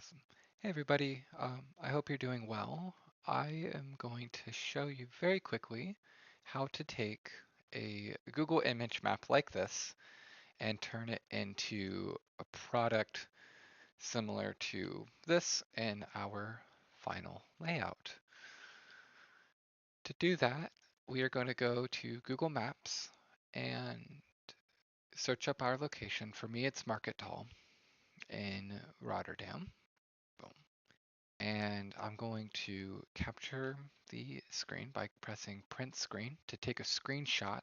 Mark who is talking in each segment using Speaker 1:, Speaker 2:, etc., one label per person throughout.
Speaker 1: Awesome. Hey everybody, I hope you're doing well. I am going to show you very quickly how to take a Google image map like this and turn it into a product similar to this in our final layout. To do that, we are going to go to Google Maps and search up our location. For me, it's Marketal in Rotterdam. Boom. And I'm going to capture the screen by pressing print screen to take a screenshot.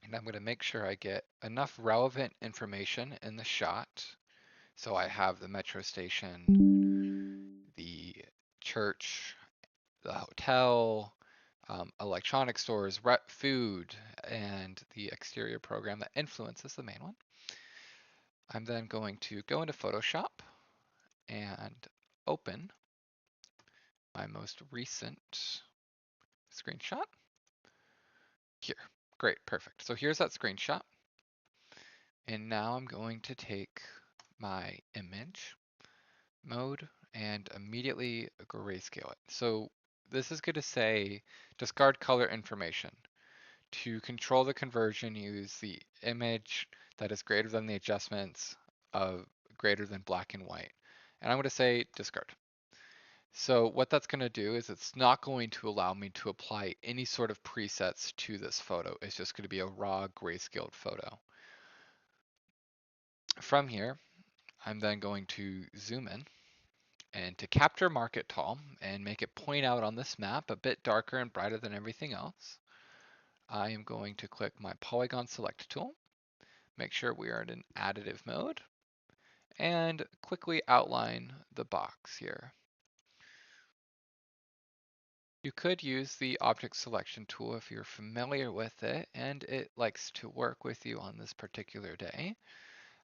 Speaker 1: And I'm going to make sure I get enough relevant information in the shot. So I have the metro station, the church, the hotel, electronic stores, food, and the exterior program that influences the main one. I'm then going to go into Photoshop and open my most recent screenshot here. Great, perfect. So here's that screenshot. And now I'm going to take my image mode and immediately grayscale it. So this is going to say discard color information. To control the conversion, use the image that is greater than the adjustments of greater than black and white. And I'm going to say discard. So what that's going to do is it's not going to allow me to apply any sort of presets to this photo. It's just going to be a raw grayscaled photo. From here, I'm then going to zoom in and to capture Marketal and make it point out on this map a bit darker and brighter than everything else, I am going to click my polygon select tool, make sure we are in an additive mode, and quickly outline the box here. You could use the object selection tool if you're familiar with it and it likes to work with you on this particular day.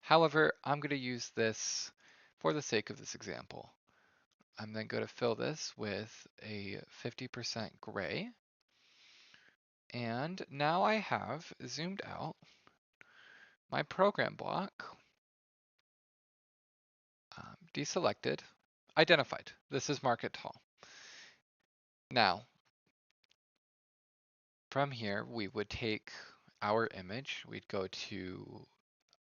Speaker 1: However, I'm going to use this for the sake of this example. I'm then going to fill this with a 50% gray. And now I have zoomed out my program block, deselected, identified. This is Marketal. Now, from here, we would take our image, we'd go to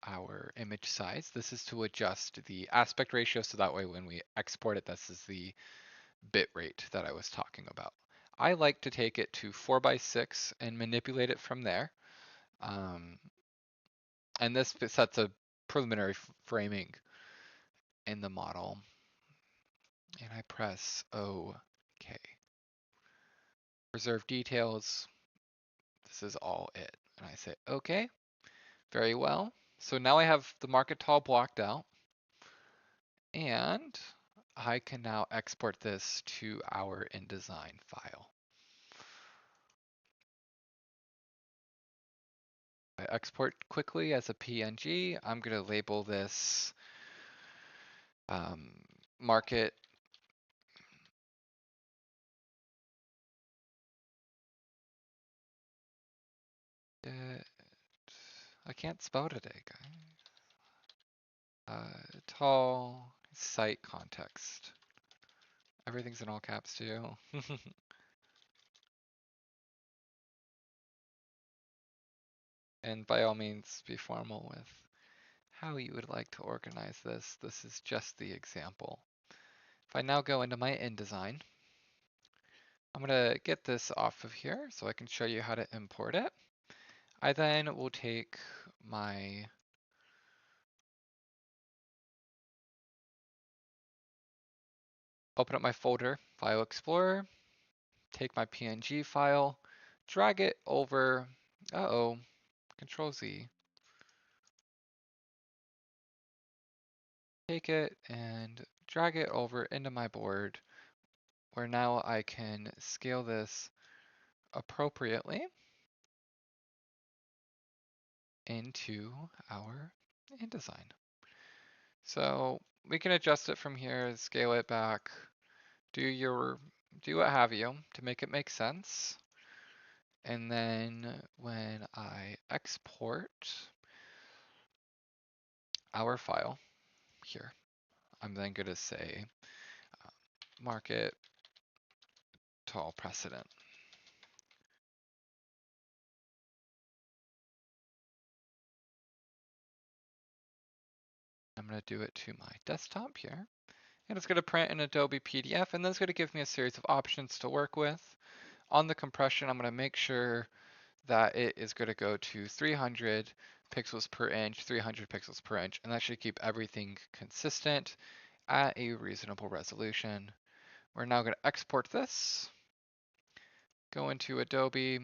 Speaker 1: our image size. This is to adjust the aspect ratio so that way when we export it, this is the bit rate that I was talking about. I like to take it to 4:6 and manipulate it from there. And this sets a preliminary framing in the model. And I press OK. Preserve details. This is all it. And I say OK. Very well. So now I have the Marketal blocked out. And I can now export this to our InDesign file. I export quickly as a PNG. I'm going to label this market. I can't spell today, guys. Tall site context. Everything's in all caps too. And by all means, be formal with how you would like to organize this. This is just the example. If I now go into my InDesign, I'm gonna get this off of here so I can show you how to import it. I then will take my open up my folder, File Explorer, take my PNG file, drag it over, Control Z. Take it and drag it over into my board where now I can scale this appropriately into our InDesign. So we can adjust it from here, scale it back, do what have you to make it make sense. And then when I export our file here, I'm then going to say market tall precedent. I'm going to do it to my desktop here. And it's going to print an Adobe PDF, and then it's going to give me a series of options to work with. On the compression, I'm going to make sure that it is going to go to 300 pixels per inch, 300 pixels per inch, and that should keep everything consistent at a reasonable resolution. We're now going to export this, go into Adobe,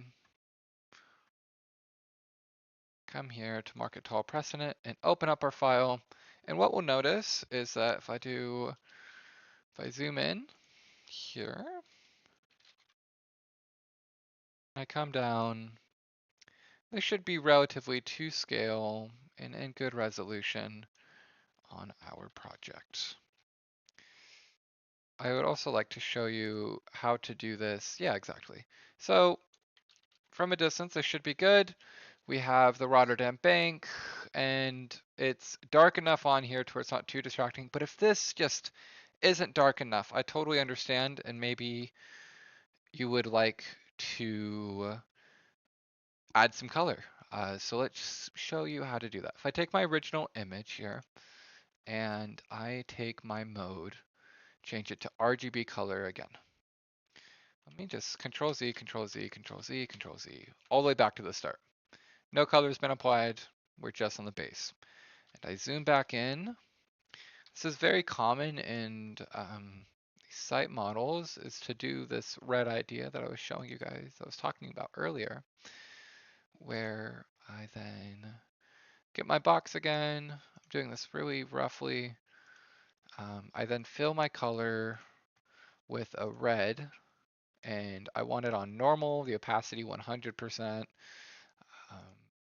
Speaker 1: come here to Market Tall Precedent, and open up our file. And what we'll notice is that if I zoom in here, I come down, they should be relatively to scale and in good resolution on our project. I would also like to show you how to do this. Yeah, exactly. So from a distance, this should be good. We have the Rotterdam Bank, and it's dark enough on here to where it's not too distracting. But if this just isn't dark enough, I totally understand, and maybe you would like to add some color. So let's show you how to do that. If I take my original image here, and I take my mode, change it to RGB color again. Let me just Control Z, Control Z, Control Z, Control Z, all the way back to the start. No color's been applied. We're just on the base. And I zoom back in. This is very common in site models, is to do this red idea that I was showing you guys, I was talking about earlier, where I then get my box again. I'm doing this really roughly. I then fill my color with a red, and I want it on normal, the opacity 100%,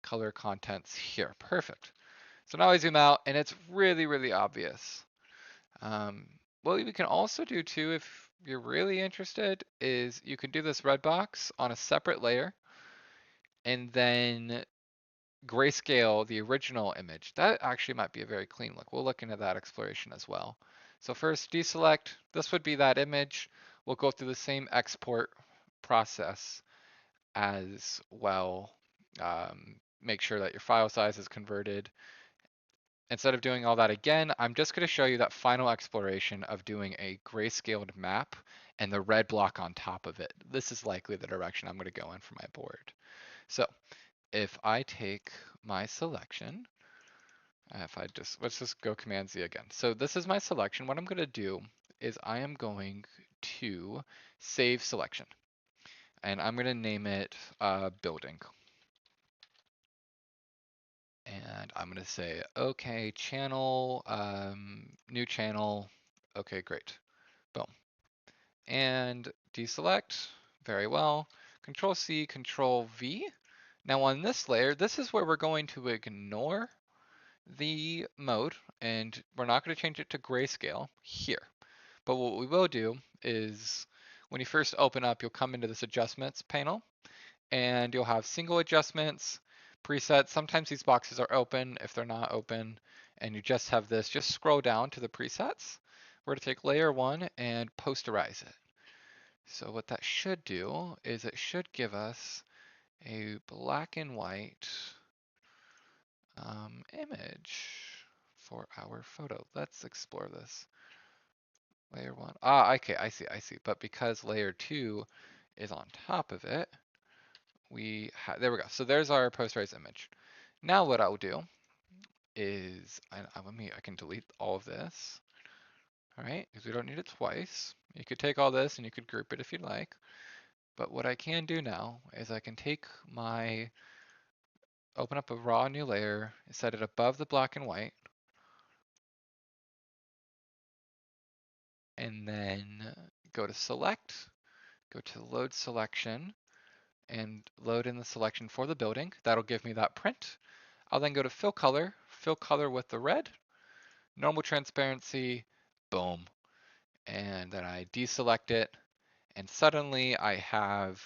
Speaker 1: color contents here. Perfect. So now I zoom out, and it's really, really obvious. What we can also do too, if you're really interested, is you can do this red box on a separate layer and then grayscale the original image. That actually might be a very clean look. We'll look into that exploration as well. So first deselect, this would be that image. We'll go through the same export process as well. Make sure that your file size is converted. Instead of doing all that again, I'm just going to show you that final exploration of doing a grayscaled map and the red block on top of it. This is likely the direction I'm going to go in for my board. So if I take my selection, let's just go Command Z again. So this is my selection. What I'm going to do is I am going to save selection, and I'm going to name it building. And I'm going to say, okay, channel, new channel. Okay, great. Boom. And deselect. Very well. Control C, Control V. Now on this layer, this is where we're going to ignore the mode, and we're not going to change it to grayscale here. But what we will do is when you first open up, you'll come into this adjustments panel, and you'll have single adjustments, presets. Sometimes these boxes are open. If they're not open and you just have this, just scroll down to the presets. We're going to take layer 1 and posterize it. So what that should do is it should give us a black and white image for our photo. Let's explore this. Layer 1. Ah, okay, I see. But because layer 2 is on top of it, there we go. So there's our posterized image. Now what I'll do is I can delete all of this. All right, because we don't need it twice. You could take all this and you could group it if you'd like. But what I can do now is I can open up a raw new layer, set it above the black and white, and then go to select, go to load selection, and load in the selection for the building. That'll give me that print. I'll then go to fill color with the red, normal transparency, boom. And then I deselect it, and suddenly I have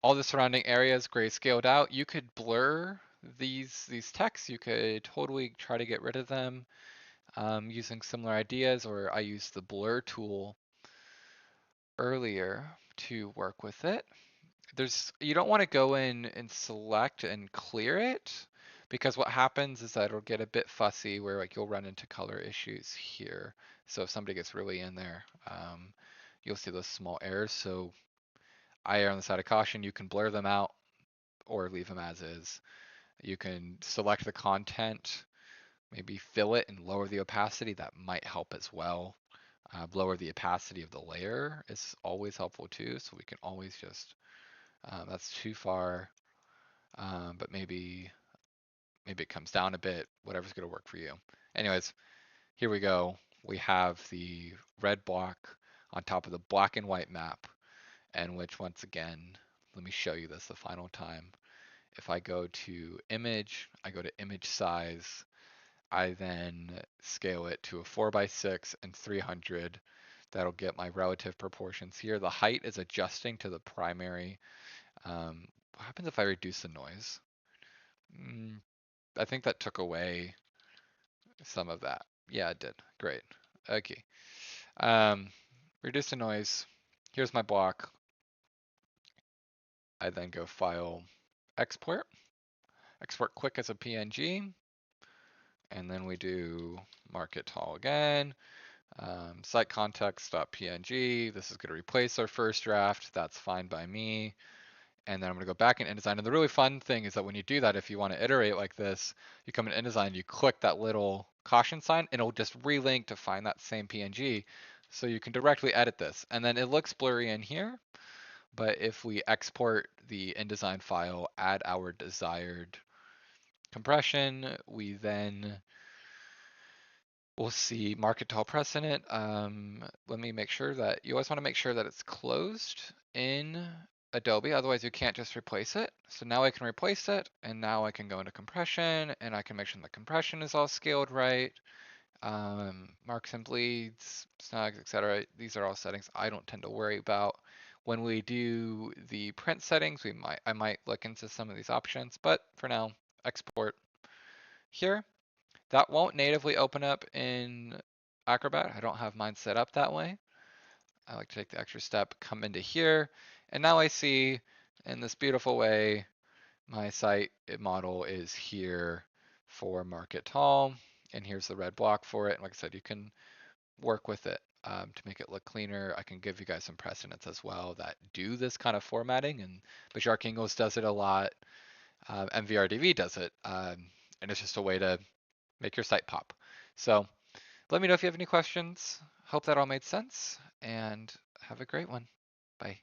Speaker 1: all the surrounding areas grayscaled out. You could blur these texts. You could totally try to get rid of them. using similar ideas, or I used the blur tool earlier to work with it. You don't want to go in and select and clear it, because what happens is that it'll get a bit fussy where like you'll run into color issues here. So if somebody gets really in there, you'll see those small errors. So I err on the side of caution. You can blur them out or leave them as is. You can select the content, maybe fill it and lower the opacity. That might help as well. Lower the opacity of the layer is always helpful too. So we can always just, that's too far, but maybe it comes down a bit, whatever's gonna work for you. Anyways, here we go. We have the red block on top of the black and white map, and which once again, let me show you this the final time. If I go to image, I go to image size, I then scale it to a 4x6 and 300. That'll get my relative proportions here. The height is adjusting to the primary. What happens if I reduce the noise? I think that took away some of that. Yeah, it did. Great. Okay. Um, Reduce the noise. Here's my block. I then go File, Export. Export quick as a PNG. And then we do market tall again. Site context.png. This is going to replace our first draft. That's fine by me. And then I'm going to go back in InDesign. And the really fun thing is that when you do that, if you want to iterate like this, you come in InDesign, you click that little caution sign, and it'll just relink to find that same PNG. So you can directly edit this. And then it looks blurry in here, but if we export the InDesign file, add our desired compression, we then will see market tall precedent. Let me make sure that you always want to make sure that it's closed in Adobe, otherwise you can't just replace it. So now I can replace it, and now I can go into compression, and I can make sure the compression is all scaled right. Marks and bleeds, snags, etc. These are all settings I don't tend to worry about. When we do the print settings, I might look into some of these options, but for now, export here. That won't natively open up in Acrobat. I don't have mine set up that way. I like to take the extra step, come into here, and now I see in this beautiful way, my site model is here for market tall, and here's the red block for it. And like I said, you can work with it to make it look cleaner. I can give you guys some precedents as well that do this kind of formatting, and Bjarke Ingels does it a lot. MVRDV does it, and it's just a way to make your site pop. So let me know if you have any questions. Hope that all made sense, and have a great one. Bye.